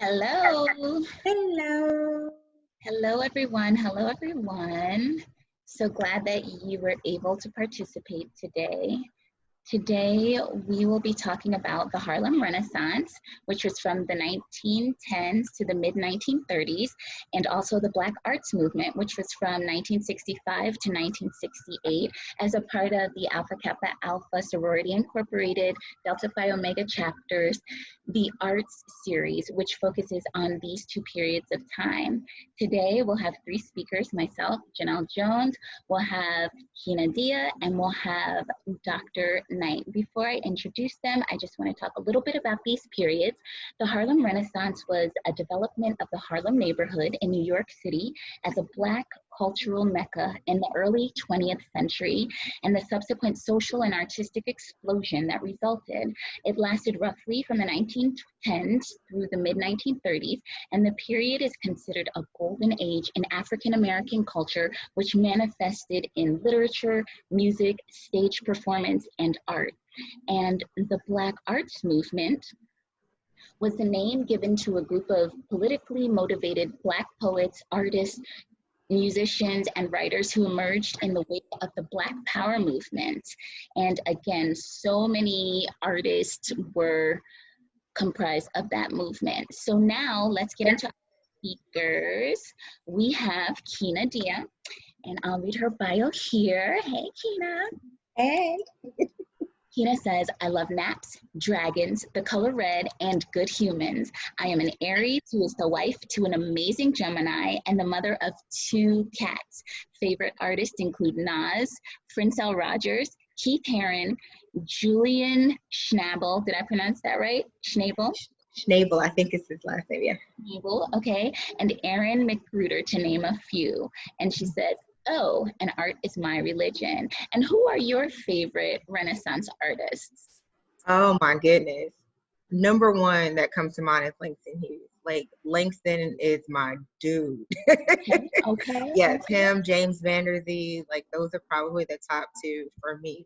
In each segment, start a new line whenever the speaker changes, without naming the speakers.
Hello.
Hello.
Hello, everyone. Hello, everyone. So glad that you were able to participate today. Today, we will be talking about the Harlem Renaissance, which was from the 1910s to the mid-1930s, and also the Black Arts Movement, which was from 1965 to 1968, as a part of the Alpha Kappa Alpha Sorority Incorporated, Delta Phi Omega chapters, the Arts series, which focuses on these two periods of time. Today, we'll have three speakers, myself, Janelle Jones, we'll have Kina, and we'll have Dr. Knight. Before I introduce them, I just want to talk a little bit about these periods. The Harlem Renaissance was a development of the Harlem neighborhood in New York City as a Black cultural mecca in the early 20th century, and the subsequent social and artistic explosion that resulted. It lasted roughly from the 1910s through the mid-1930s, and the period is considered a golden age in African American culture, which manifested in literature, music, stage performance, and art. And the Black Arts Movement was the name given to a group of politically motivated Black poets, artists, musicians, and writers who emerged in the wake of the Black Power movement. And again, so many artists were comprised of that movement. So now let's get into our speakers. We have Kina, and I'll read her bio here. Hey, Kina.
Hey.
Kina says, I love naps, dragons, the color red, and good humans. I am an Aries who is the wife to an amazing Gemini and the mother of 2 cats. Favorite artists include Nas, Frincel Rogers, Keith Haring, Julian Schnabel. Did I pronounce that right? Schnabel?
Schnabel, I think it's his last name, yeah.
Schnabel, okay. And Aaron McGruder, to name a few. And she says, oh, and art is my religion. And who are your favorite Renaissance artists?
Oh my goodness. Number one that comes to mind is Langston Hughes. Like, Langston is my dude.
Okay.
Yes, him, James Vanderzee, like those are probably the top 2 for me.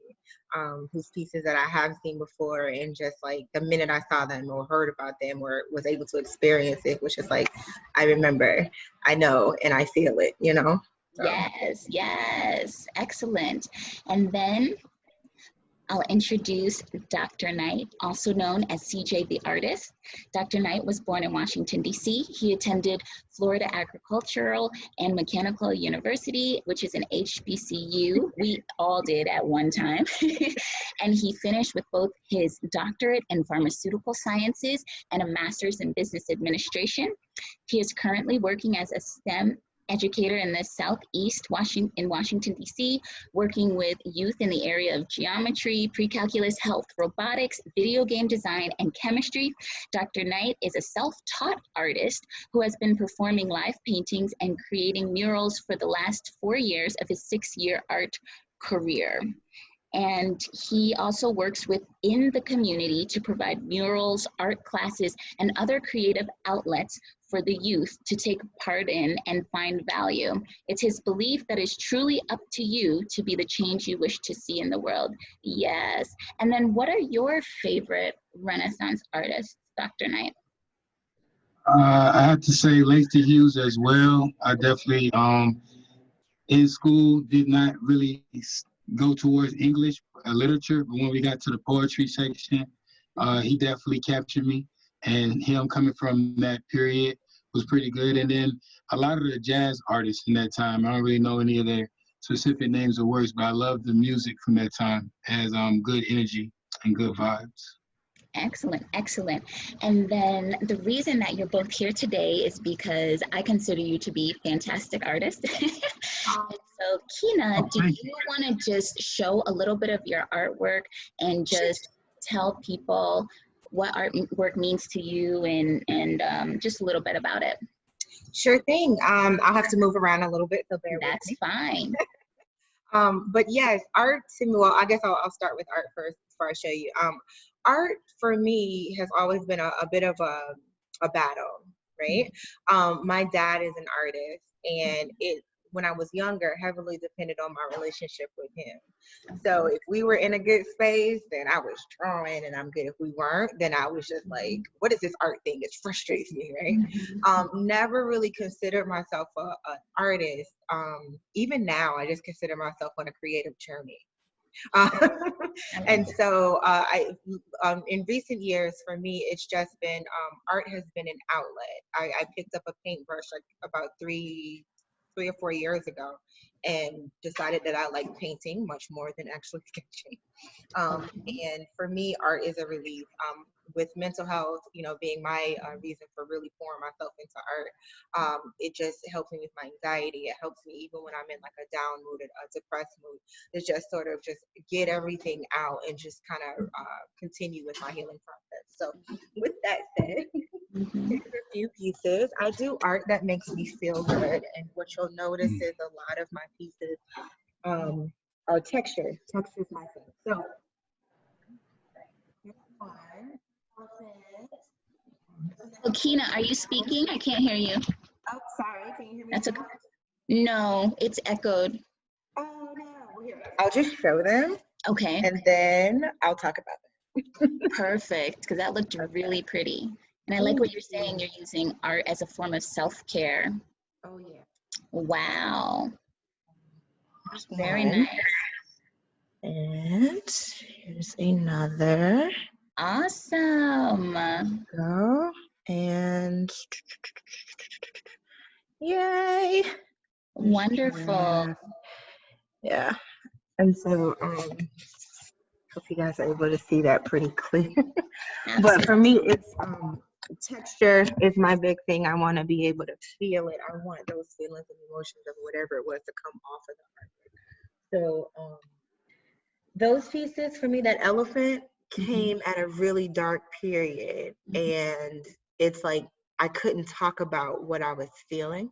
Whose pieces that I have seen before, and just like the minute I saw them or heard about them or was able to experience it, which is like, I remember, I know, and I feel it, you know? So.
Yes, excellent. And then I'll introduce Dr. Knight, also known as CJ the Artist. Dr. Knight was born in Washington, D.C. He attended Florida Agricultural and Mechanical University, which is an HBCU. We all did at one time. And he finished with both his doctorate in pharmaceutical sciences and a master's in business administration. He is currently working as a STEM educator in the Southeast in Washington, D.C., working with youth in the area of geometry, pre-calculus, health, robotics, video game design, and chemistry. Dr. Knight is a self-taught artist who has been performing live paintings and creating murals for the last 4 years of his 6-year art career. And he also works within the community to provide murals, art classes, and other creative outlets for the youth to take part in and find value. It's his belief that it's truly up to you to be the change you wish to see in the world. Yes. And then what are your favorite Renaissance artists, Dr. Knight?
I have to say Langston Hughes as well. I definitely, in school, did not really go towards English literature, but when we got to the poetry section, he definitely captured me, and him coming from that period was pretty good. And then a lot of the jazz artists in that time, I don't really know any of their specific names or words, but I love the music from that time. It has good energy and good vibes.
Excellent, excellent. And then the reason that you're both here today is because I consider you to be fantastic artists. So Kina, do you want to just show a little bit of your artwork and just tell people what artwork means to you and just a little bit about it?
Sure thing. I'll have to move around a little bit, so bear with me.
That's fine.
But yes, art to me, well, I guess I'll start with art first before I show you. Art for me has always been a bit of a battle, right? My dad is an artist, and it when I was younger, heavily depended on my relationship with him. So if we were in a good space, then I was drawing and I'm good. If we weren't, then I was just like, what is this art thing? It frustrates me, right? Never really considered myself an artist. Even now, I just consider myself on a creative journey. And so in recent years, for me, it's just been, art has been an outlet. I picked up a paintbrush like about three or 4 years ago and decided that I like painting much more than actually sketching. And for me, art is a relief. With mental health, being my reason for really pouring myself into art, it just helps me with my anxiety. It helps me even when I'm in like a down mood, a depressed mood. It's just sort of just get everything out and just kind of continue with my healing process. So with that said, here's a few pieces. I do art that makes me feel good, and what you'll notice is a lot of my pieces are texture. Texture is my thing. So
Oh, Kina, are you speaking? I can't hear you.
Oh, sorry. Can you hear me?
That's okay. No, it's echoed.
Oh, no. Here, I'll just show them.
Okay.
And then I'll talk about them.
Perfect, because that looked really pretty. And I like what you're saying. You're using art as a form of self-care.
Oh, yeah.
Wow. Very nice.
And here's another.
Awesome.
Go. And yay.
Wonderful.
Yeah. And so hope you guys are able to see that pretty clear. But for me, it's texture is my big thing. I want to be able to feel it. I want those feelings and emotions of whatever it was to come off of the art. So those pieces for me, that elephant came at a really dark period, and it's like I couldn't talk about what I was feeling.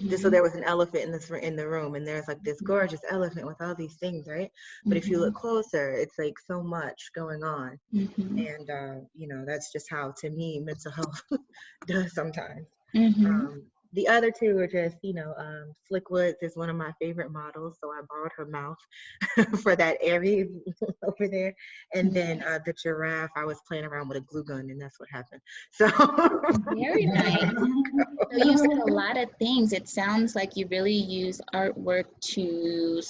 Just so there was an elephant in the room, and there's like this gorgeous elephant with all these things, right? But if you look closer, it's like so much going on, and that's just how, to me, mental health does sometimes. The other two are just, Slickwoods is one of my favorite models, so I borrowed her mouth for that area over there. And then the giraffe, I was playing around with a glue gun, and that's what happened. So
very nice. So you said a lot of things. It sounds like you really use artwork to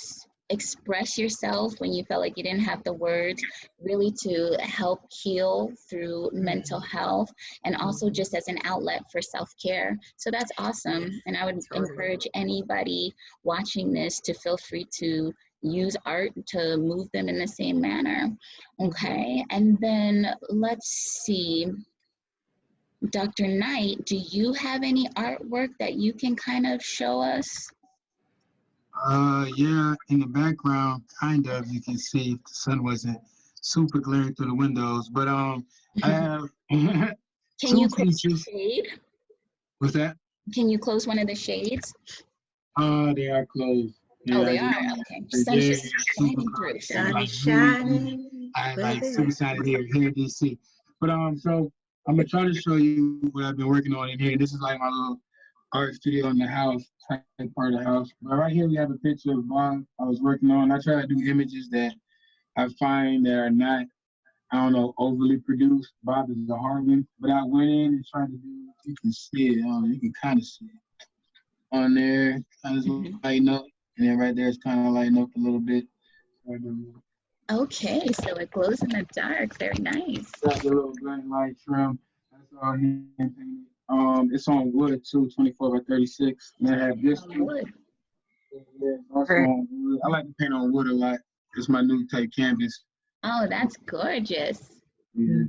express yourself when you felt like you didn't have the words, really to help heal through mental health, and also just as an outlet for self-care. So that's awesome. And I would encourage anybody watching this to feel free to use art to move them in the same manner. Okay, and then let's see. Dr. Knight, do you have any artwork that you can kind of show us?
Yeah, in the background, kind of, you can see if the sun wasn't super glaring through the windows, but I have
Can you close the shade?
What's that?
Can you close one of the shades?
They are closed. Yeah,
oh, they are? Okay. Sun's just shining through.
Sun is shining.
I like super shining here in DC. But so I'm gonna try to show you what I've been working on in here. This is like my little art studio in the house, part of the house. But right here we have a picture of Bob I was working on. I try to do images that I find that are not, overly produced. Bob is a hard one. But I went in and tried to do, you can see it, you can kind of see it. On there, kind of lighten up. And then right there it's kind of lighten up a little bit.
Okay, so it glows in the dark. Very nice.
Got the little black light trim. That's all hand painted. It's on wood too, 24 by 36. And I have this
wood.
Yeah, also on wood. I like to paint on wood a lot. It's my new type canvas.
Oh, that's gorgeous.
Yeah.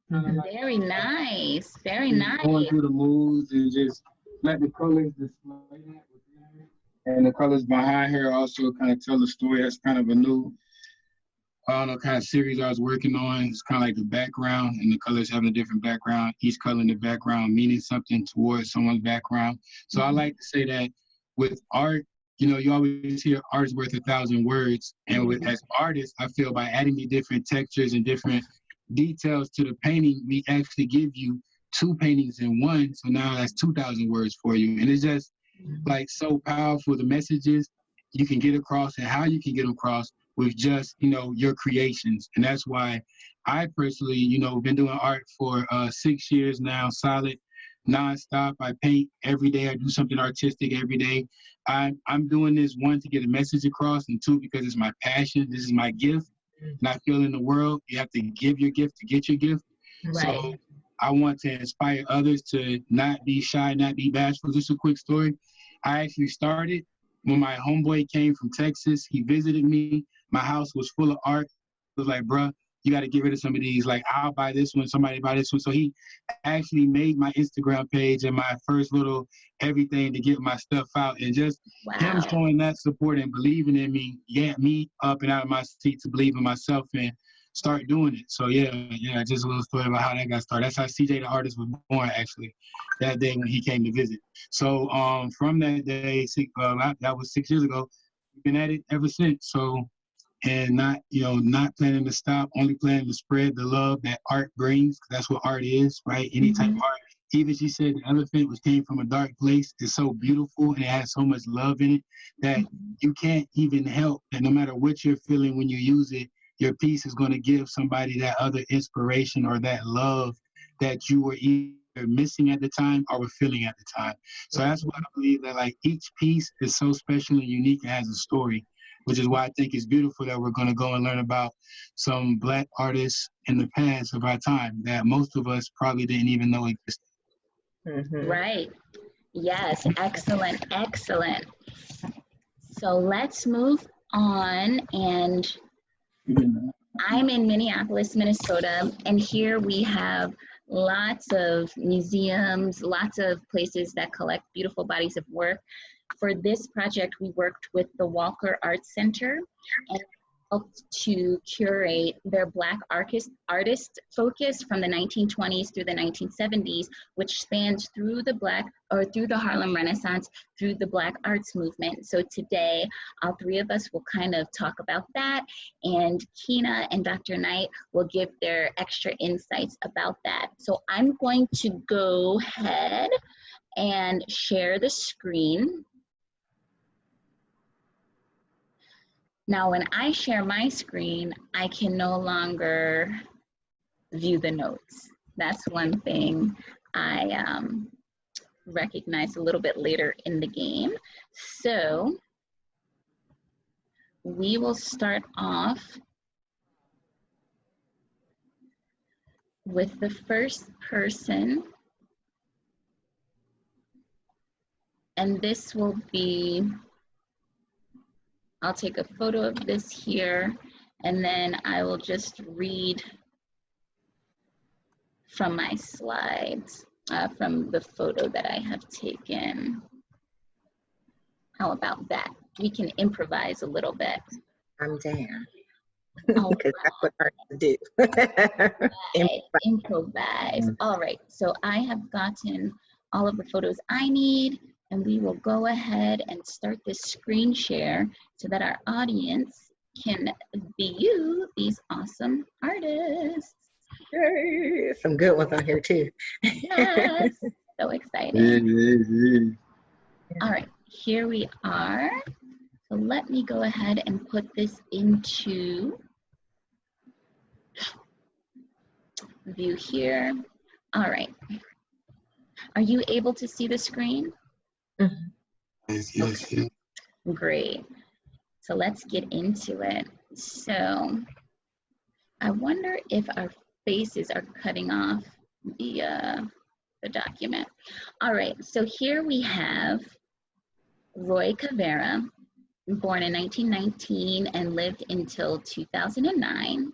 Very nice. Very nice.
Going through the moods and just let the colors display that within it. And the colors behind her also kind of tell the story. That's kind of a new kind of series I was working on. It's kind of like the background, and the colors having a different background. Each color in the background meaning something towards someone's background. So I like to say that with art, you always hear art's worth 1,000 words. And as artists, I feel by adding the different textures and different details to the painting, we actually give you 2 paintings in one. So now that's 2,000 words for you. And it's just, like so powerful, the messages you can get across and how you can get across with just, you know, your creations. And that's why I personally, you know, been doing art for 6 years now, solid, nonstop. I paint every day. I do something artistic every day. I'm doing this, one, to get a message across, and two, because it's my passion. This is my gift. And I feel in the world, you have to give your gift to get your gift.
Right.
So I want to inspire others to not be shy, not be bashful. Just a quick story. I actually started when my homeboy came from Texas. He visited me. My house was full of art. I was like, bruh, you got to get rid of some of these. Like, I'll buy this one, somebody buy this one. So he actually made my Instagram page and my first little everything to get my stuff out. And just him showing that support and believing in me, get me up and out of my seat to believe in myself and start doing it. So yeah, just a little story about how that got started. That's how CJ the artist was born, actually, that day when he came to visit. So from that day, that was 6 years ago, we've been at it ever since. So, and not planning to stop, only planning to spread the love that art brings. That's what art is, right? Any type of art. Even she said the elephant, which came from a dark place, is so beautiful and it has so much love in it that you can't even help that no matter what you're feeling when you use it, your piece is going to give somebody that other inspiration or that love that you were either missing at the time or were feeling at the time. So that's why I believe that like each piece is so special and unique and has a story, which is why I think it's beautiful that we're going to go and learn about some Black artists in the past of our time that most of us probably didn't even know existed.
Right. Yes. Excellent. Excellent. So let's move on. And I'm in Minneapolis, Minnesota, and here we have lots of museums, lots of places that collect beautiful bodies of work. For this project, we worked with the Walker Art Center and helped to curate their Black artist focus from the 1920s through the 1970s, which spans through the Harlem Renaissance, through the Black arts movement. So today, all three of us will kind of talk about that, and Kina and Dr. Knight will give their extra insights about that. So I'm going to go ahead and share the screen. Now, when I share my screen, I can no longer view the notes. That's one thing I recognized a little bit later in the game. So we will start off with the first person. And this will be, I'll take a photo of this here, and then I will just read from my slides, from the photo that I have taken. How about that? We can improvise a little bit.
I'm down.
Because
that's what artists do.
Right, improvise. All right, so I have gotten all of the photos I need, and we will go ahead and start this screen share so that our audience can view these awesome artists.
Yay, some good ones on here too.
Yes, so exciting. All right, here we are. So let me go ahead and put this into view here. All right. Are you able to see the screen?
Yes.
Great. So let's get into it. So I wonder if our faces are cutting off the document. All right, so here we have Roy Caveira, born in 1919 and lived until 2009.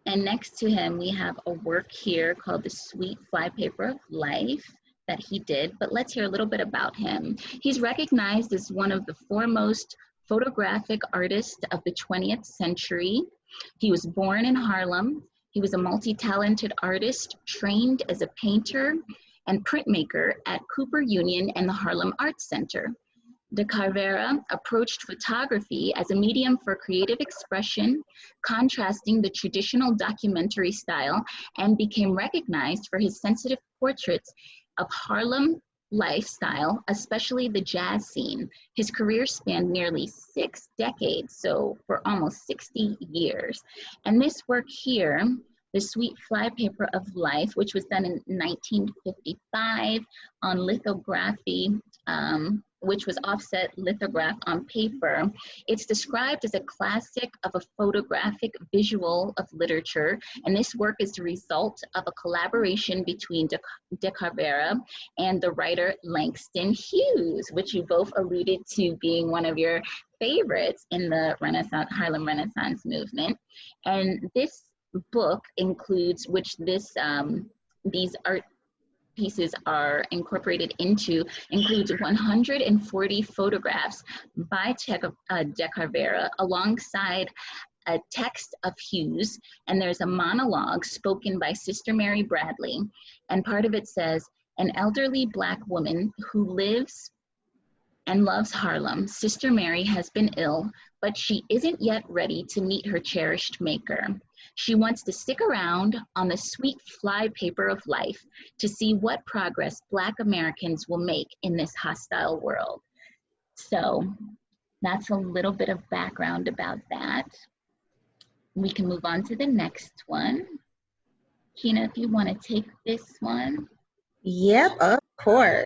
And next to him, we have a work here called The Sweet Flypaper of Life that he did, but let's hear a little bit about him. He's recognized as one of the foremost photographic artists of the 20th century. He was born in Harlem. He was a multi-talented artist, trained as a painter and printmaker at Cooper Union and the Harlem Arts Center. De Caveira approached photography as a medium for creative expression, contrasting the traditional documentary style, and became recognized for his sensitive portraits of Harlem lifestyle, especially the jazz scene. His career spanned nearly 6 decades, so for almost 60 years. And this work here, The Sweet Flypaper of Life, which was done in 1955 on lithography, which was offset lithograph on paper. It's described as a classic of a photographic visual of literature, and this work is the result of a collaboration between de Carvera and the writer Langston Hughes, which you both alluded to being one of your favorites in the Harlem Renaissance movement. And this book includes, these art pieces are incorporated into, includes 140 photographs by de Carvera alongside a text of Hughes, and there's a monologue spoken by Sister Mary Bradley, and part of it says, "An elderly Black woman who lives and loves Harlem, Sister Mary has been ill, but she isn't yet ready to meet her cherished maker. She wants to stick around on the sweet flypaper of life to see what progress Black Americans will make in this hostile world." So that's a little bit of background about that. We can move on to the next one. Kina, if you want to take this one.
Yep, of course.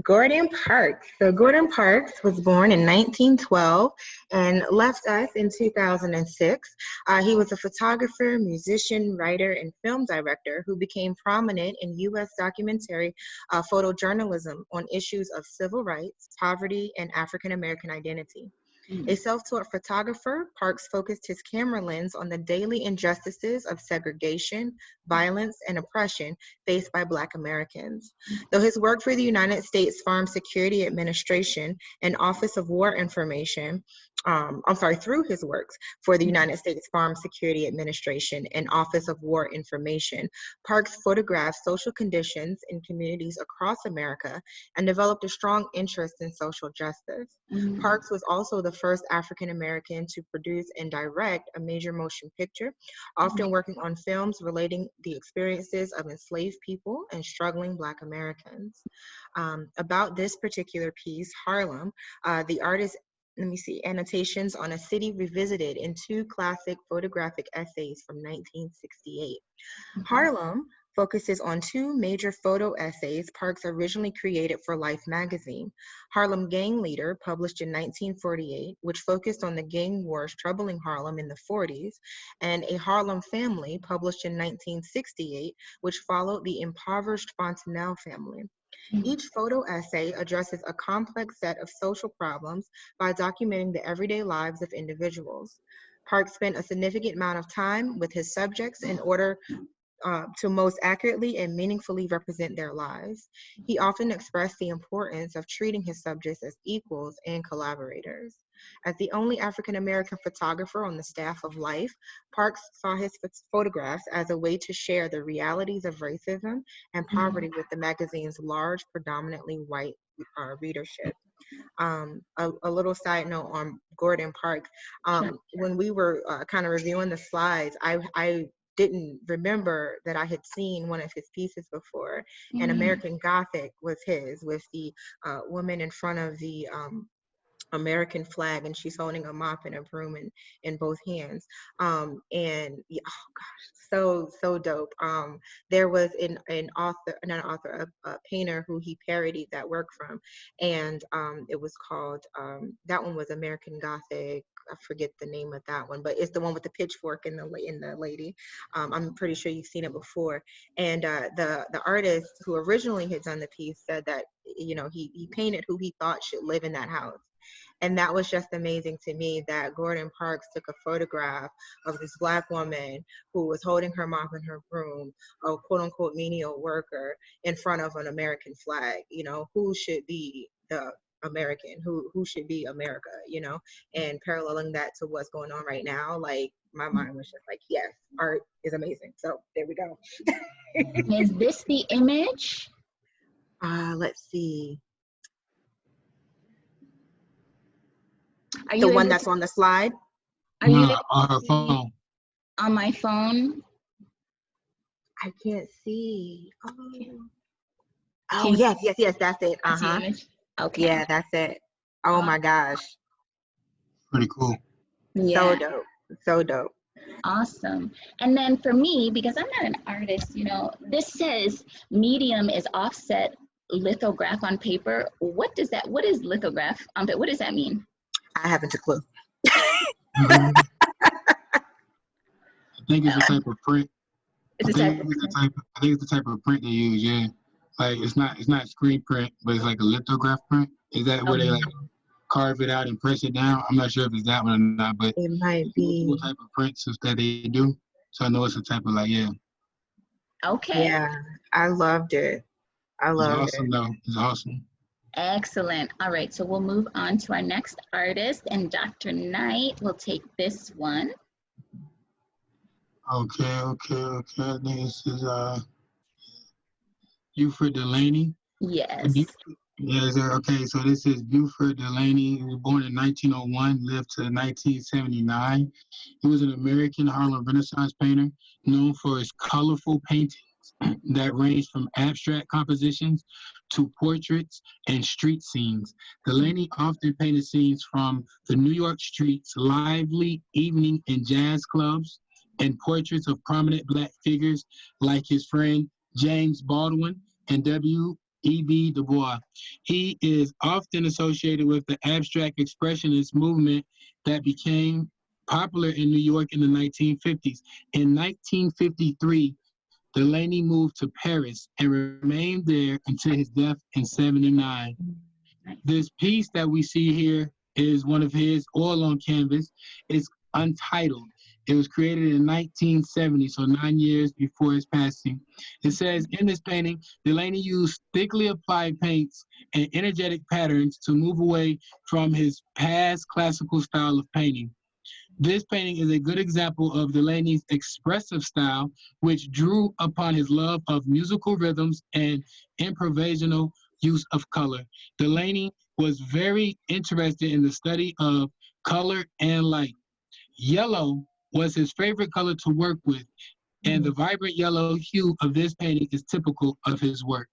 Gordon Parks. So Gordon Parks was born in 1912 and left us in 2006. He was a photographer, musician, writer, and film director who became prominent in U.S. documentary photojournalism on issues of civil rights, poverty, and African American identity. A self-taught photographer, Parks focused his camera lens on the daily injustices of segregation, violence, and oppression faced by Black Americans. Though his work for the United States Farm Security Administration and Office of War Information, through his works for the United States Farm Security Administration and Office of War Information, Parks photographed social conditions in communities across America and developed a strong interest in social justice. Parks was also the first African American to produce and direct a major motion picture, often working on films relating the experiences of enslaved people and struggling Black Americans. About this particular piece, Harlem, the artist, annotations on a city revisited in 2 classic photographic essays from 1968. Harlem focuses on 2 major photo essays Parks originally created for Life magazine. Harlem Gang Leader, published in 1948, which focused on the gang wars troubling Harlem in the 40s, and A Harlem Family, published in 1968, which followed the impoverished Fontenelle family. Each photo essay addresses a complex set of social problems by documenting the everyday lives of individuals. Parks spent a significant amount of time with his subjects in order to most accurately and meaningfully represent their lives. He often expressed the importance of treating his subjects as equals and collaborators. As the only African American photographer on the staff of Life, Parks saw his photographs as a way to share the realities of racism and poverty with the magazine's large, predominantly white readership. A little side note on Gordon Parks. When we were kind of reviewing the slides, I didn't remember that I had seen one of his pieces before, and American Gothic was his, with the woman in front of the American flag, and she's holding a mop and a broom in both hands. And yeah, oh gosh, so dope. There was a painter who he parodied that work from, and it was called, that one was American Gothic. I forget the name of that one, but it's the one with the pitchfork and the lady. I'm pretty sure you've seen it before. And the artist who originally had done the piece said that, you know, he painted who he thought should live in that house. And that was just amazing to me, that Gordon Parks took a photograph of this Black woman who was holding her mop and her broom, a quote unquote menial worker, in front of an American flag. You know, who should be the American, who should be America, you know, and paralleling that to what's going on right now, like my mind was just like, yes, art is amazing. So there we go.
Is this the image?
Let's see.
Are
The
you
one that's on the slide?
Are you
on her phone.
On my phone?
I can't see. Oh. Oh,
Can
yes, yes, yes, that's it.
I see the image? Okay.
Yeah, that's it. Oh my gosh.
Pretty cool.
So
Yeah.
dope. So dope.
Awesome. And then for me, because I'm not an artist, you know, this says medium is offset lithograph on paper. What is lithograph on paper? What does that mean?
I haven't a clue.
I think it's a type of print.
It's a type of print.
I think it's the type of print they use, yeah. Like it's not screen print, but it's like a lithograph print. Is that where they like carve it out and press it down? I'm not sure if it's that one or not, but
It might be.
what type of prints that they do. So I know it's a type of yeah.
Okay.
Yeah, I loved it. I loved
It's awesome though. It's awesome.
Excellent. All right, so we'll move on to our next artist, and Dr. Knight will take this one.
Okay. I think this is Beauford Delaney.
Yes.
Yes, okay, so this is Beauford Delaney. He was born in 1901, lived to 1979. He was an American Harlem Renaissance painter known for his colorful paintings that ranged from abstract compositions to portraits and street scenes. Delaney often painted scenes from the New York streets, lively evening and jazz clubs, and portraits of prominent Black figures like his friend James Baldwin and W.E.B. Du Bois. He is often associated with the abstract expressionist movement that became popular in New York in the 1950s. In 1953, Delaney moved to Paris and remained there until his death in 79. This piece that we see here is one of his oil on canvas. It's Untitled. It was created in 1970, so 9 years before his passing. It says, in this painting, Delaney used thickly applied paints and energetic patterns to move away from his past classical style of painting. This painting is a good example of Delaney's expressive style, which drew upon his love of musical rhythms and improvisational use of color. Delaney was very interested in the study of color and light. Yellow was his favorite color to work with, and the vibrant yellow hue of this painting is typical of his work.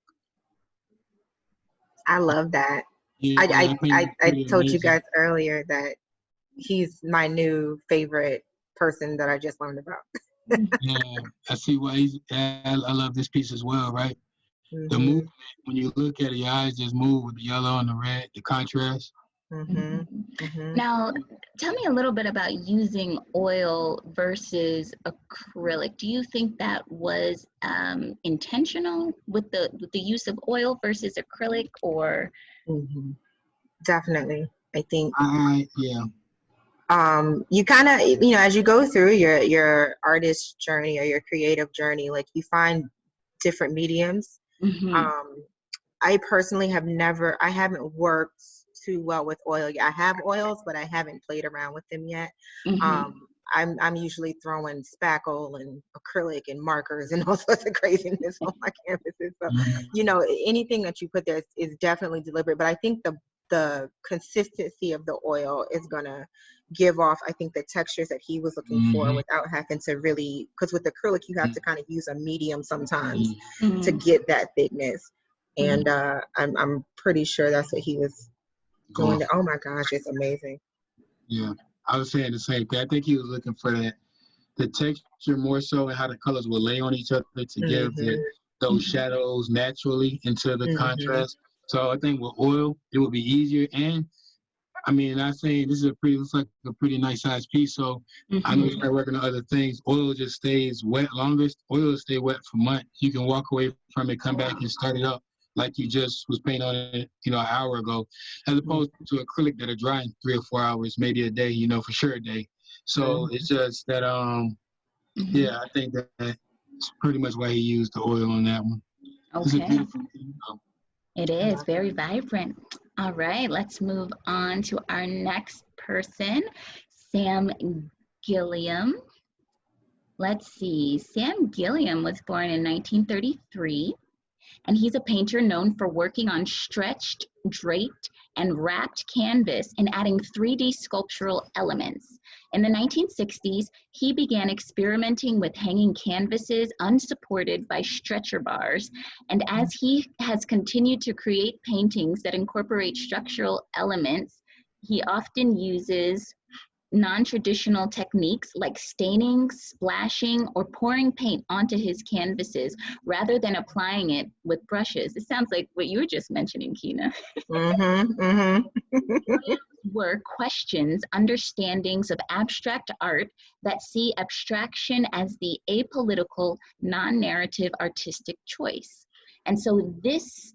I love that.
Yeah,
I told you guys earlier that he's my new favorite person that I just learned about.
Yeah, I see why I love this piece as well, right? The movement, when you look at it, your eyes just move with the yellow and the red, the contrast.
Now, tell me a little bit about using oil versus acrylic. Do you think that was intentional with the use of oil versus acrylic, or?
Definitely, I think.
Yeah.
You kind of, you know, as you go through your artist journey or your creative journey, like you find different mediums. I personally I haven't worked too well with oil. I have oils, but I haven't played around with them yet. I'm usually throwing spackle and acrylic and markers and all sorts of craziness on my canvases. So, you know, anything that you put there is definitely deliberate. But I think the consistency of the oil is gonna give off, I think, the textures that he was looking for without having to really, because with acrylic you have to kind of use a medium sometimes to get that thickness. And I'm pretty sure that's what he was doing. Oh my gosh, it's amazing.
Yeah, I was saying the same thing. I think he was looking for the texture more so and how the colors will lay on each other to give those shadows naturally into the contrast. So I think with oil, it would be easier. And I mean, not saying this is looks like a pretty nice size piece. So I know you start working on other things. Oil just stays wet longest. Oil will stay wet for months. You can walk away from it, come back and start it up like you just was painting on it, you know, an hour ago, as opposed to acrylic that are dry in 3 or 4 hours, maybe a day, you know, for sure a day. So it's just that, yeah, I think that's pretty much why he used the oil on that one.
Okay. It is very vibrant. All right, let's move on to our next person, Sam Gilliam. Let's see, Sam Gilliam was born in 1933. And he's a painter known for working on stretched, draped, and wrapped canvas and adding 3D sculptural elements. In the 1960s, he began experimenting with hanging canvases unsupported by stretcher bars. And as he has continued to create paintings that incorporate structural elements, he often uses non-traditional techniques like staining, splashing, or pouring paint onto his canvases rather than applying it with brushes. It sounds like what you were just mentioning, Kina. Work questions understandings of abstract art that see abstraction as the apolitical, non-narrative artistic choice. And so this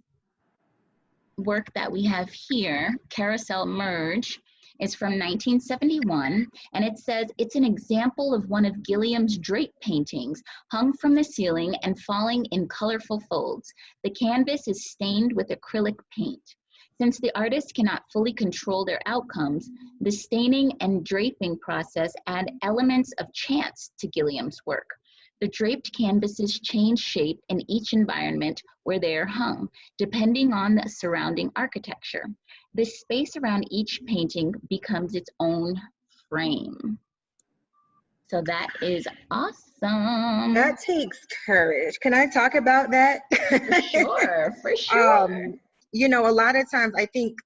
work that we have here, Carousel Merge, is from 1971, and it says it's an example of one of Gilliam's drape paintings hung from the ceiling and falling in colorful folds. The canvas is stained with acrylic paint. Since the artist cannot fully control their outcomes, the staining and draping process add elements of chance to Gilliam's work. The draped canvases change shape in each environment where they are hung, depending on the surrounding architecture. The space around each painting becomes its own frame. So that is awesome.
That takes courage. Can I talk about that?
For sure, for sure.
You know, a lot of times I think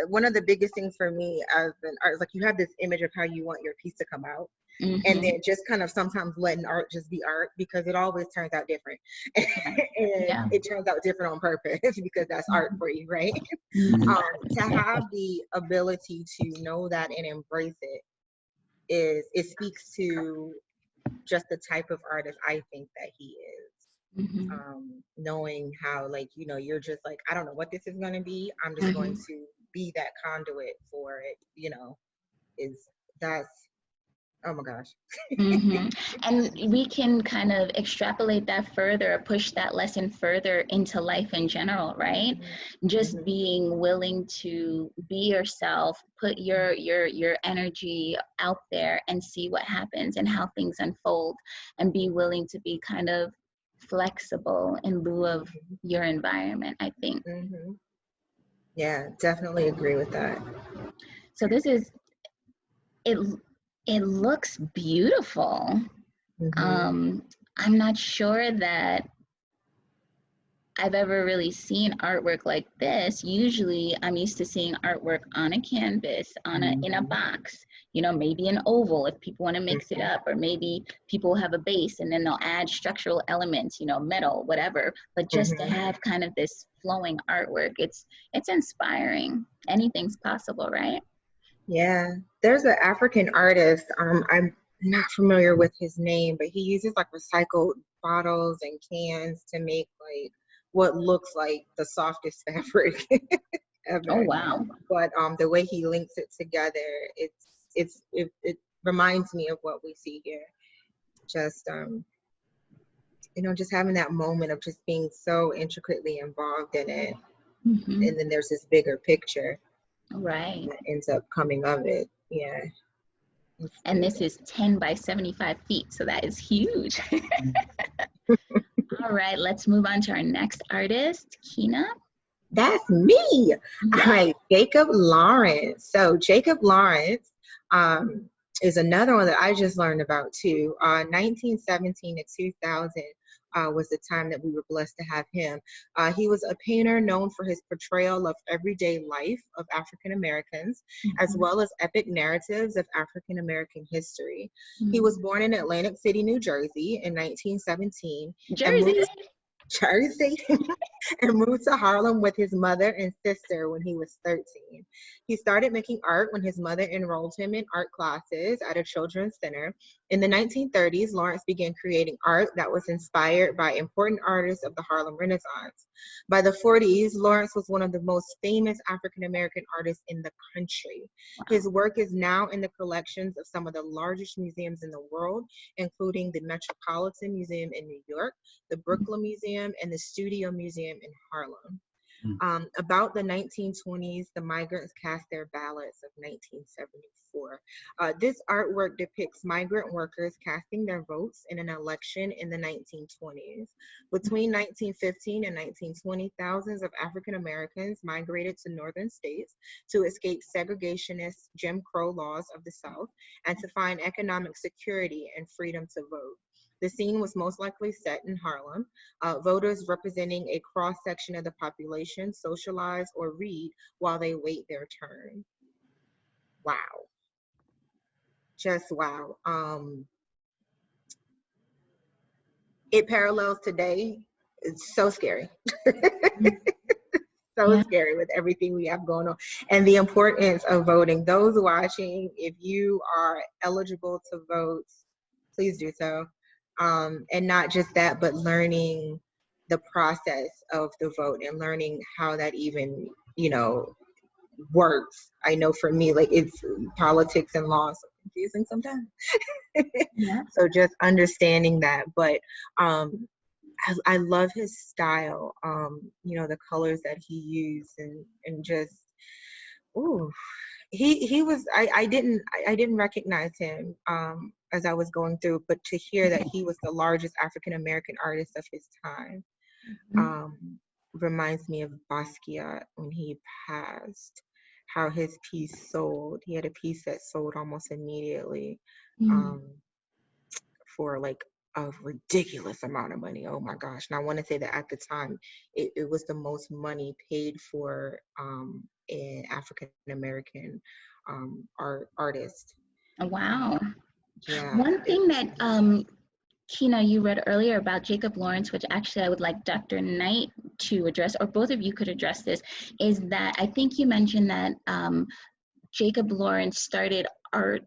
one of the biggest things for me as an artist, like you have this image of how you want your piece to come out. And then just kind of sometimes letting art just be art, because it always turns out different. And it turns out different on purpose because that's art for you, right? To have the ability to know that and embrace it speaks to just the type of artist I think that he is. Knowing how, like, you know, you're just like, I don't know what this is going to be. I'm just going to be that conduit for it, you know, that's, oh my gosh.
And we can kind of extrapolate that further, push that lesson further into life in general, right? Just being willing to be yourself, put your energy out there and see what happens and how things unfold, and be willing to be kind of flexible in lieu of your environment, I think.
Yeah, definitely agree with that.
So this is it looks beautiful. I'm not sure that I've ever really seen artwork like this. Usually I'm used to seeing artwork on a canvas, in a box, you know, maybe an oval if people want to mix it up, or maybe people have a base and then they'll add structural elements, you know, metal, whatever. But just to have kind of this flowing artwork, it's inspiring. Anything's possible, right?
Yeah, there's an African artist, I'm not familiar with his name, but he uses like recycled bottles and cans to make like what looks like the softest fabric ever.
Oh wow.
But the way he links it together, it reminds me of what we see here. Just you know, just having that moment of just being so intricately involved in it. And then there's this bigger picture.
Right.
That ends up coming of it. Yeah.
And this is 10 by 75 feet, so that is huge. All right, let's move on to our next artist, Kina.
That's me. All right, Jacob Lawrence. So Jacob Lawrence is another one that I just learned about too. 1917 to 2000 was the time that we were blessed to have him. He was a painter known for his portrayal of everyday life of African Americans, as well as epic narratives of African American history. He was born in Atlantic City, New Jersey in 1917. Jersey and moved to Harlem with his mother and sister when he was 13. He started making art when his mother enrolled him in art classes at a children's center. In the 1930s, Lawrence began creating art that was inspired by important artists of the Harlem Renaissance. By the 40s, Lawrence was one of the most famous African-American artists in the country. His work is now in the collections of some of the largest museums in the world, including the Metropolitan Museum in New York, the Brooklyn Museum, and the Studio Museum in Harlem. About the 1920s, the migrants cast their ballots of 1974. This artwork depicts migrant workers casting their votes in an election in the 1920s. Between 1915 and 1920, thousands of African Americans migrated to northern states to escape segregationist Jim Crow laws of the South and to find economic security and freedom to vote. The scene was most likely set in Harlem. Voters representing a cross-section of the population socialize or read while they wait their turn. Wow. Just wow. It parallels today. It's so scary. So scary with everything we have going on. And the importance of voting. Those watching, if you are eligible to vote, please do so. And not just that, but learning the process of the vote and learning how that even, works. I know for me, like, it's politics and law is so confusing sometimes. So just understanding that. But I love his style, the colors that he used and just, ooh. He was, I didn't recognize him as I was going through, but to hear that he was the largest African American artist of his time reminds me of Basquiat when he passed, how his piece sold. He had a piece that sold almost immediately for like a ridiculous amount of money. Oh my gosh. And I want to say that at the time, it was the most money paid for an African American artist.
Wow.
Yeah.
One thing that Kina, you read earlier about Jacob Lawrence, which actually I would like Dr. Knight to address, or both of you could address this, is that I think you mentioned that Jacob Lawrence started art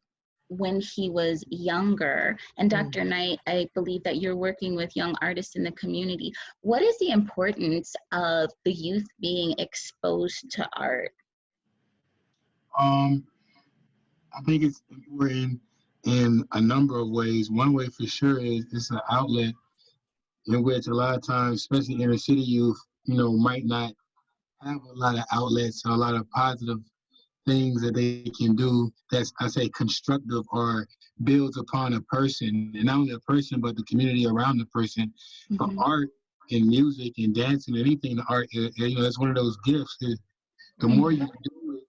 when he was younger. And Dr. Knight, I believe that you're working with young artists in the community. What is the importance of the youth being exposed to art?
I think it's important in a number of ways. One way for sure is it's an outlet in which a lot of times, especially inner city youth, might not have a lot of outlets or a lot of positive things that they can do that's, I say, constructive or builds upon a person, and not only a person, but the community around the person. For art and music and dancing, anything in art, that's one of those gifts. The more you do it,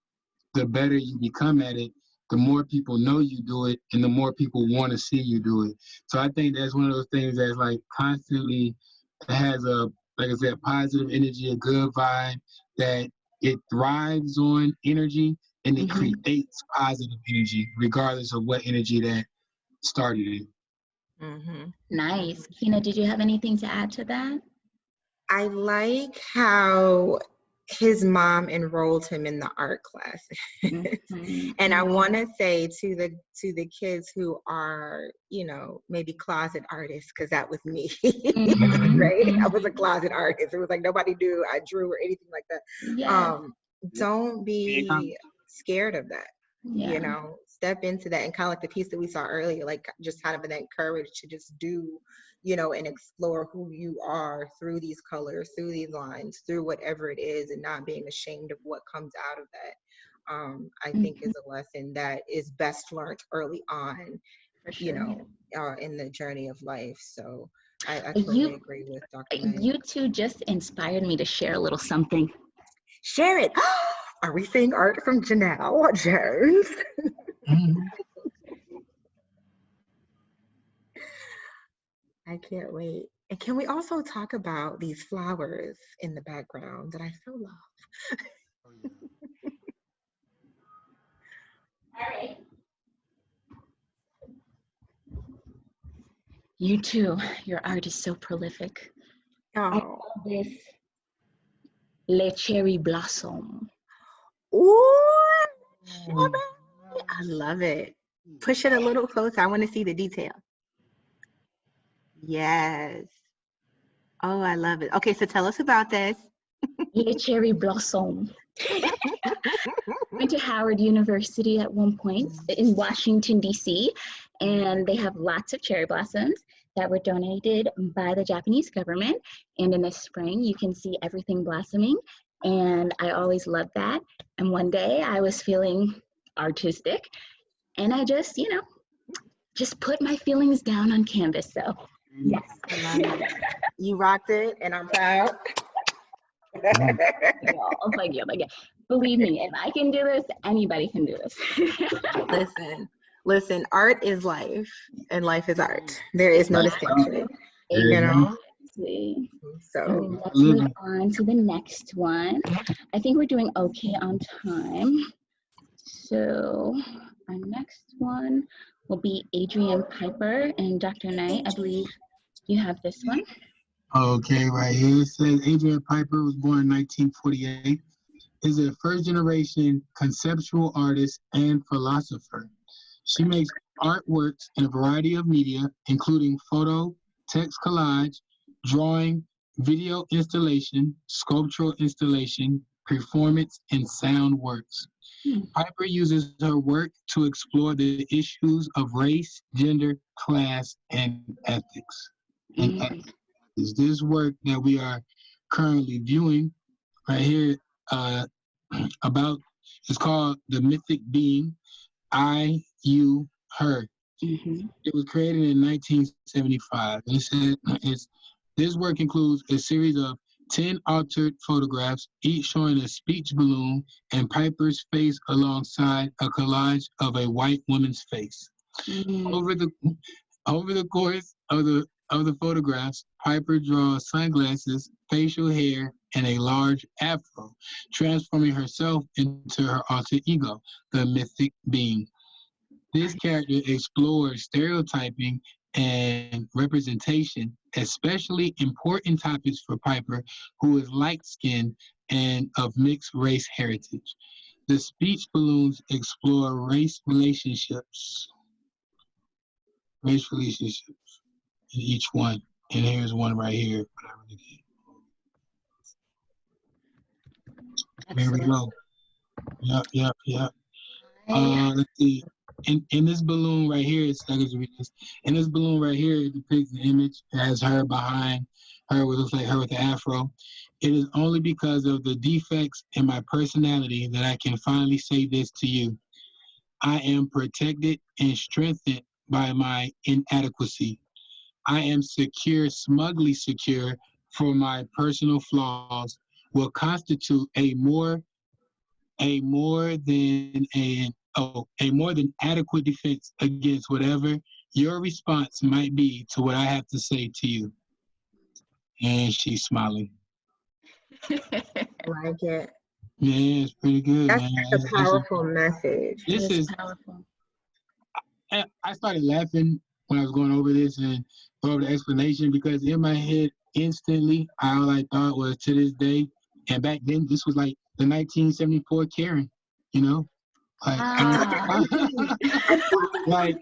the better you become at it, the more people know you do it, and the more people want to see you do it. So I think that's one of those things that's like constantly has a, like I said, positive energy, a good vibe, that it thrives on energy and it creates positive energy, regardless of what energy that started it.
Nice. Kina, did you have anything to add to that?
I like how his mom enrolled him in the art class. And I want to say to the kids who are, maybe closet artists, because that was me, right? I was a closet artist. It was like nobody knew I drew or anything like that. Don't be scared of that. Step into that, and kind of like the piece that we saw earlier, like just kind of that courage to just do, and explore who you are through these colors, through these lines, through whatever it is, and not being ashamed of what comes out of that. I think is a lesson that is best learned early on, in the journey of life. So I totally agree with Dr. Knight.
You two just inspired me to share a little something.
Share it. Are we seeing art from Janelle Jones? I can't wait. And can we also talk about these flowers in the background that I so love?
All right. You too. Your art is so prolific. I love this Le Cherry Blossom.
Ooh, I love it. Push it a little closer. I want to see the detail. Yes. Oh, I love it. Okay, so tell us about this.
Le Cherry Blossom. Went to Howard University at one point in Washington, D.C., and they have lots of cherry blossoms that were donated by the Japanese government. And in the spring, you can see everything blossoming. And I always loved that. And one day I was feeling artistic, and I just, just put my feelings down on canvas. So, yes.
I love it. You rocked it, and I'm proud.
Thank you. Believe me, if I can do this, anybody can do this.
Listen, art is life, and life is art. There is no distinction.
Exactly. So let's move on to the next one. I think we're doing okay on time. So our next one will be Adrian Piper and Dr. Knight. I believe you have this one.
Okay, right here it says Adrian Piper was born in 1948. Is a first-generation conceptual artist and philosopher. She makes artworks in a variety of media, including photo, text collage, drawing, video installation, sculptural installation, performance, and sound works. Piper uses her work to explore the issues of race, gender, class, and ethics. Is this work that we are currently viewing right here about, it's called The Mythic Being, I, You, Her. It was created in 1975. And it said this work includes a series of 10 altered photographs, each showing a speech balloon and Piper's face alongside a collage of a white woman's face. Over the course of the photographs, Piper draws sunglasses, facial hair, and a large afro, transforming herself into her alter ego, the mythic being. This character explores stereotyping and representation, especially important topics for Piper, who is light-skinned and of mixed race heritage. The speech balloons explore race relationships in each one. And here's one right here. There we go. Yep. Let's see. In this balloon right here, in this balloon right here, it depicts the image. It has her behind her, what looks like her with the afro. It is only because of the defects in my personality that I can finally say this to you. I am protected and strengthened by my inadequacy. I am secure, smugly secure, for my personal flaws will constitute a more than adequate defense against whatever your response might be to what I have to say to you. And she's smiling.
Like it.
Yeah, it's pretty good,
That's
man.
a powerful message.
This is
powerful.
I started laughing when I was going over this and over the explanation, because in my head instantly all I thought was, to this day, and back then this was like the 1974 Karen, like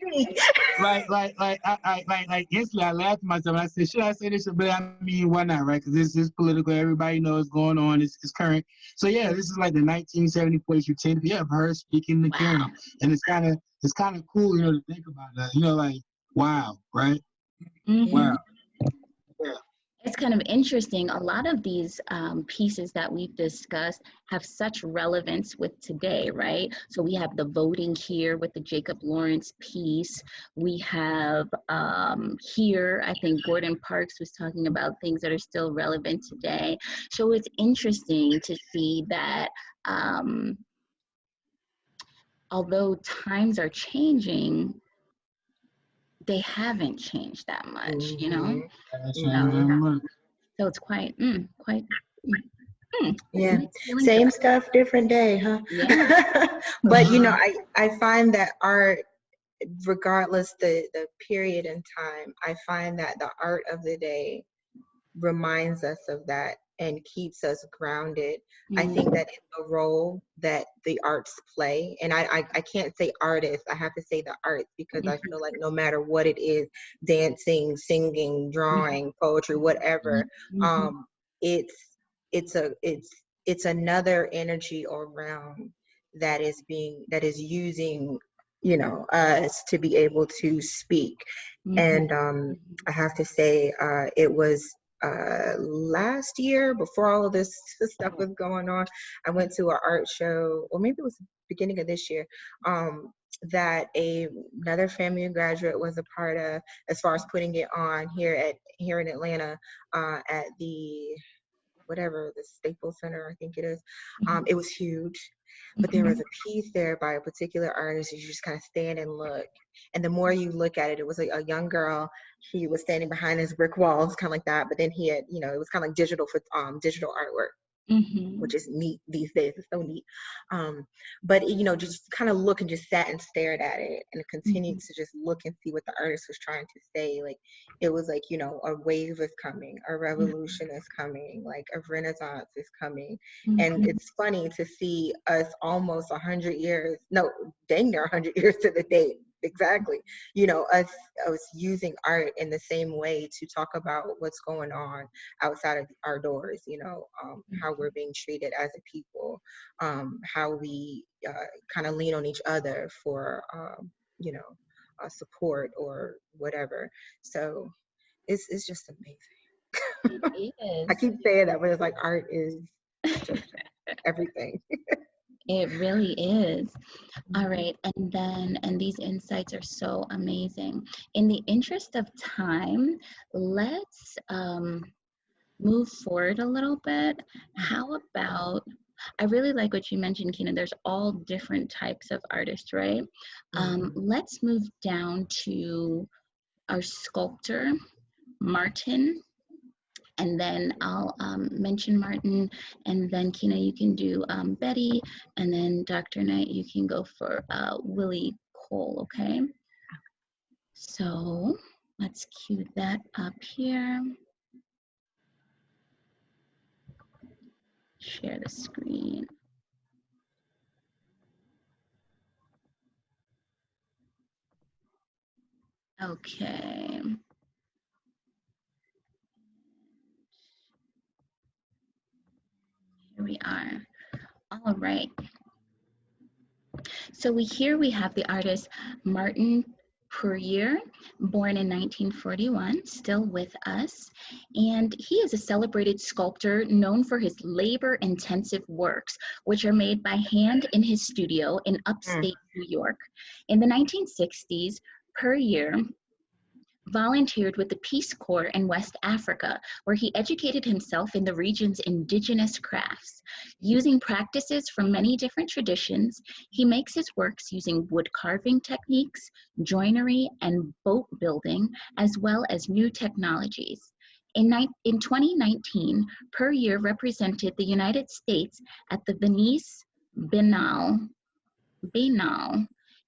instantly I laughed at myself and I said, should I say this? But I mean, why not, right? Because this is political. Everybody knows what's going on. It's current. So yeah, this is like the 1974 utility of her speaking to Karen, and it's kind of cool, to think about that. Like, wow, right? Wow. Yeah.
It's kind of interesting. A lot of these pieces that we've discussed have such relevance with today, right? So we have the voting here with the Jacob Lawrence piece. We have here, I think Gordon Parks was talking about things that are still relevant today. So it's interesting to see that although times are changing, they haven't changed that much, So it's quite.
Yeah, same stuff, different day, huh? Yeah. But I find that art, regardless the period in time, I find that the art of the day reminds us of that and keeps us grounded. I think that is a role that the arts play, and I can't say artists, I have to say the arts, because I feel like no matter what it is, dancing, singing, drawing, poetry, whatever, it's another energy or realm that is using us to be able to speak. And I have to say, it was last year, before all of this stuff was going on, I went to an art show, or maybe it was the beginning of this year, that another FAMU graduate was a part of, as far as putting it on here in Atlanta, at the Staples Center, I think it is. It was huge. But there was a piece there by a particular artist. You just kind of stand and look. And the more you look at it, it was like a young girl. She was standing behind his brick walls, kind of like that. But then he had, it was kind of like digital artwork. Which is neat these days. It's so neat. But just kind of look and just sat and stared at it and continued to just look and see what the artist was trying to say. Like, it was like, a wave is coming, a revolution is coming, like a renaissance is coming. And it's funny to see us almost 100 years, no, dang near 100 years to the date. Exactly. Us using art in the same way to talk about what's going on outside of our doors, how we're being treated as a people, how we kind of lean on each other for, support or whatever. So it's just amazing.
It is.
I keep saying that, but it's like art is just everything.
It really is. All right. And these insights are so amazing. In the interest of time, let's move forward a little bit. How about, I really like what you mentioned, Kina, there's all different types of artists, right? Let's move down to our sculptor, Martin. And then I'll mention Martin, and then Kina, you can do Betty, and then Dr. Knight, you can go for Willie Cole, okay? So let's cue that up here. Share the screen. Okay. Here we are. All right. So here we have the artist Martin Puryeart, born in 1941, still with us. And he is a celebrated sculptor known for his labor-intensive works, which are made by hand in his studio in upstate New York. In the 1960s, Puryeart volunteered with the Peace Corps in West Africa, where he educated himself in the region's indigenous crafts. Using practices from many different traditions, he makes his works using wood carving techniques, joinery, and boat building, as well as new technologies. In 2019, Puryeart represented the United States at the Venice Biennale,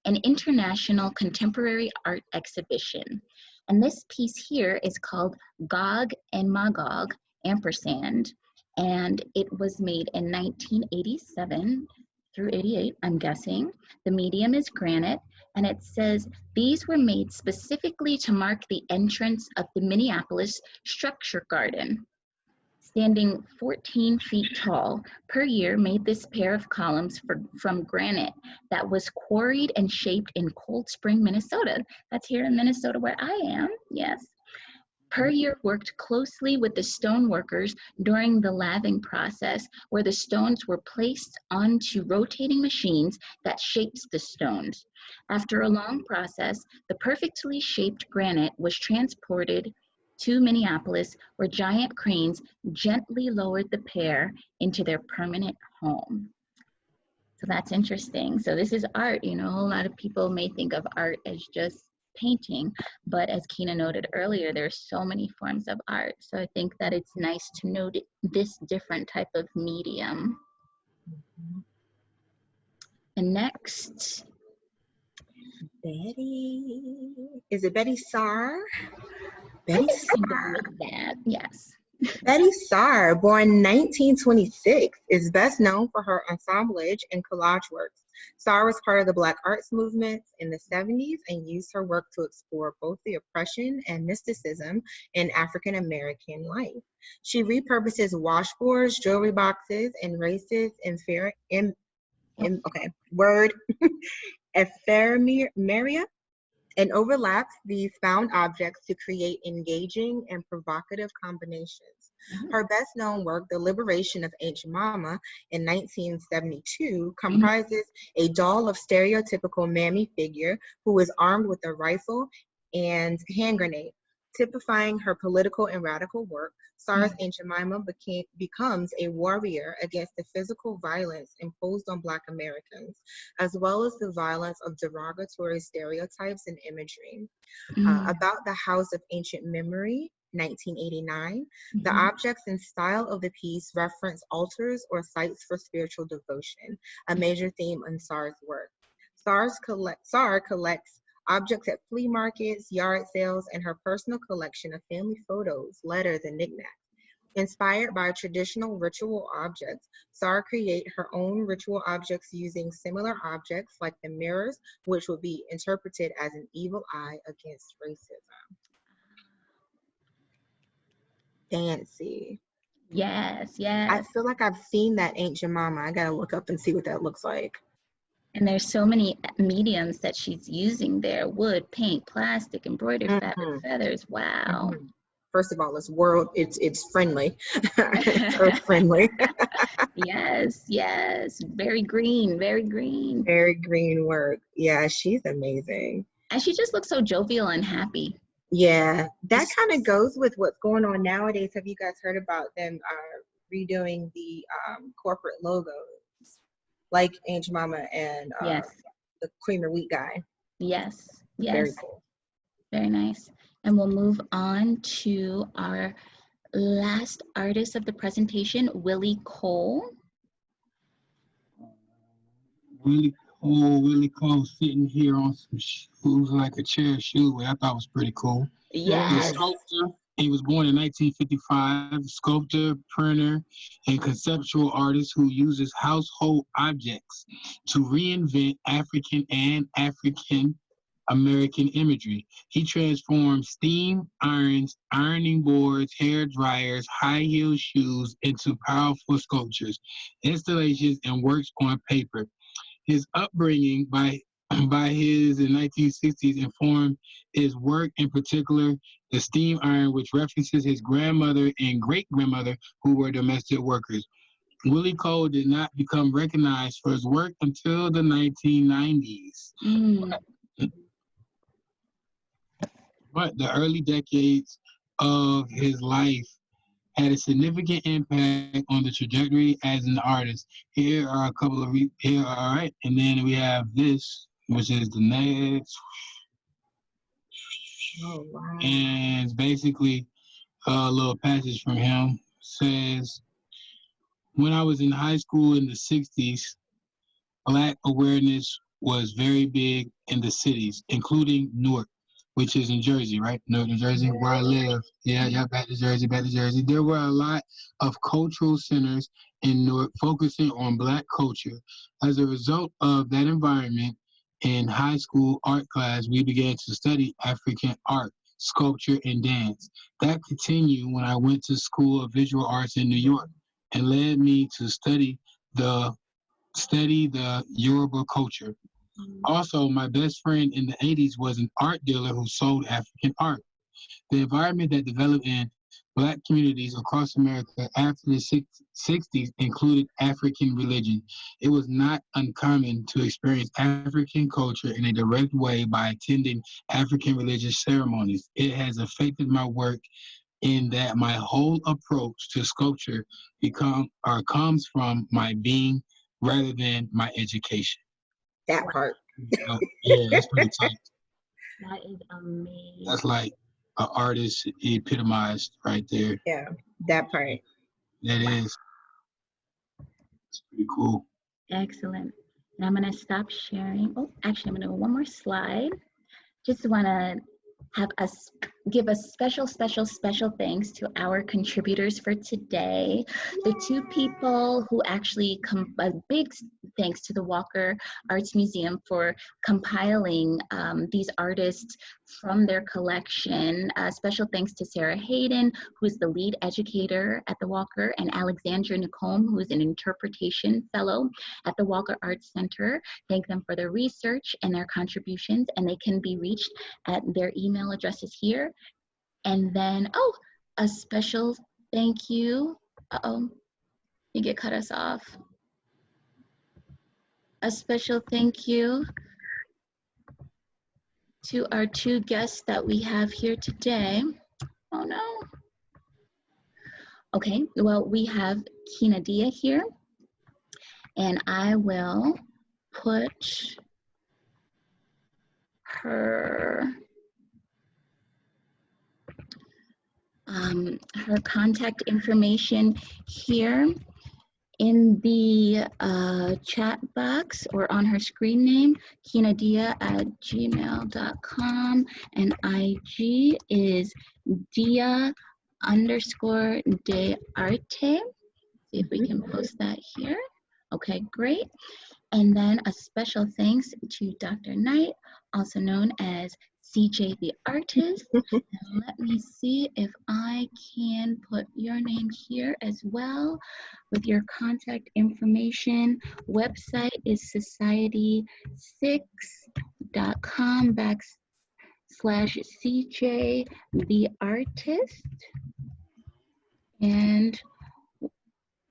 an international contemporary art exhibition. And this piece here is called Gog and Magog, ampersand, and it was made in 1987 through 88, I'm guessing. The medium is granite, and it says, these were made specifically to mark the entrance of the Minneapolis Structure Garden. Standing 14 feet tall, Puryeart made this pair of columns from granite that was quarried and shaped in Cold Spring, Minnesota. That's here in Minnesota where I am, yes. Puryeart worked closely with the stone workers during the lathing process, where the stones were placed onto rotating machines that shaped the stones. After a long process, the perfectly shaped granite was transported to Minneapolis, where giant cranes gently lowered the pair into their permanent home. So that's interesting. So this is art. A whole lot of people may think of art as just painting, but as Kina noted earlier, there's so many forms of art. So I think that it's nice to note this different type of medium. And next,
Betty. Is it Betye Saar? Betye Saar.
That, yes.
Betye Saar, born 1926, is best known for her assemblage and collage works. Saar was part of the Black arts movement in the 70s and used her work to explore both the oppression and mysticism in African American life. She repurposes washboards, jewelry boxes, and races ephemera and overlaps these found objects to create engaging and provocative combinations. Her best-known work, The Liberation of Ancient Mama in 1972, comprises a doll of stereotypical mammy figure who is armed with a rifle and hand grenade. Typifying her political and radical work, Saar's Ancient Mama becomes a warrior against the physical violence imposed on Black Americans, as well as the violence of derogatory stereotypes and imagery. About the House of Ancient Memory, 1989, the objects and style of the piece reference altars or sites for spiritual devotion, a major theme in Saar's work. Saar collects objects at flea markets, yard sales, and her personal collection of family photos, letters, and knickknacks. Inspired by traditional ritual objects, Saar creates her own ritual objects using similar objects like the mirrors, which would be interpreted as an evil eye against racism. Fancy.
Yes,
I
yes.
feel like I've seen that Ancient Mama. I gotta look up and see what that looks like.
And there's so many mediums that she's using there: wood, paint, plastic, embroidered fabric, feathers. Wow.
First of all, it's friendly. It's earth friendly.
Yes, yes. Very green, very green.
Very green work. Yeah, she's amazing.
And she just looks so jovial and happy.
Yeah, that kind of goes with what's going on nowadays. Have you guys heard about them redoing the corporate logos? Like Ancient Mama and
yes.
the Creamer Wheat guy.
Yes, yes.
Very cool.
Very nice. And we'll move on to our last artist of the presentation, Willie Cole.
Willie Cole sitting here on some shoes like a chair shoe, which I thought was pretty cool.
Yes.
Sculptor. He was born in 1955, sculptor, printer, and conceptual artist who uses household objects to reinvent African and African American imagery. He transformed steam irons, ironing boards, hair dryers, high heel shoes into powerful sculptures, installations, and works on paper. His upbringing by his in 1960s informed his work, in particular the steam iron, which references his grandmother and great-grandmother who were domestic workers. Willie Cole did not become recognized for his work until the 1990s. But the early decades of his life had a significant impact on the trajectory as an artist. Here are a couple of, all right, and then we have this, which is the next.
Oh, wow.
And it's basically a little passage from him. Says, when I was in high school in the 60s, Black awareness was very big in the cities, including Newark, which is in Jersey, right? Newark, New Jersey, where I live. Yeah, back to Jersey. There were a lot of cultural centers in Newark focusing on Black culture. As a result of that environment, in high school art class, we began to study African art, sculpture, and dance. That continued when I went to School of Visual Arts in New York and led me to study the Yoruba culture. Also, my best friend in the 80s was an art dealer who sold African art. The environment that developed in Black communities across America after the 60s included African religion. It was not uncommon to experience African culture in a direct way by attending African religious ceremonies. It has affected my work in that my whole approach to sculpture comes from my being rather than my education.
That part.
Yeah, that's pretty tight.
That is amazing.
That's like an artist epitomized right there.
Yeah, that part.
That is. It's pretty cool.
Excellent. And I'm going to stop sharing. Oh, actually, I'm going to do one more slide. Just want to have us give a special thanks to our contributors for today. The two people who actually a big thanks to the Walker Arts Museum for compiling these artists from their collection. Special thanks to Sarah Hayden, who is the lead educator at the Walker, and Alexandra Nicole, who is an interpretation fellow at the Walker Arts Center. Thank them for their research and their contributions, and they can be reached at their email addresses here. And then, oh, a special thank you. Uh-oh, you get cut us off. A special thank you to our two guests that we have here today. Oh no. Okay, well, we have Kina here, and I will put her her contact information here in the chat box or on her screen name, kinadia@gmail.com, and IG is dia_de_arte. See if we can post that here. Okay, great. And then a special thanks to Dr. Knight, also known as CJ the Artist. Let me see if I can put your name here as well with your contact information. Website is society6.com/CJ the Artist. And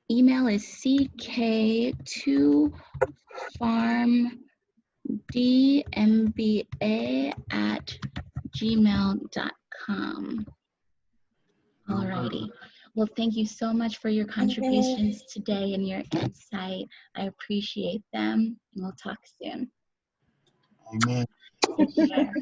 email is ck2farmdmba@gmail.com. Alrighty. Well, thank you so much for your contributions today and your insight. I appreciate them, and we'll talk soon.
Amen.
Take care.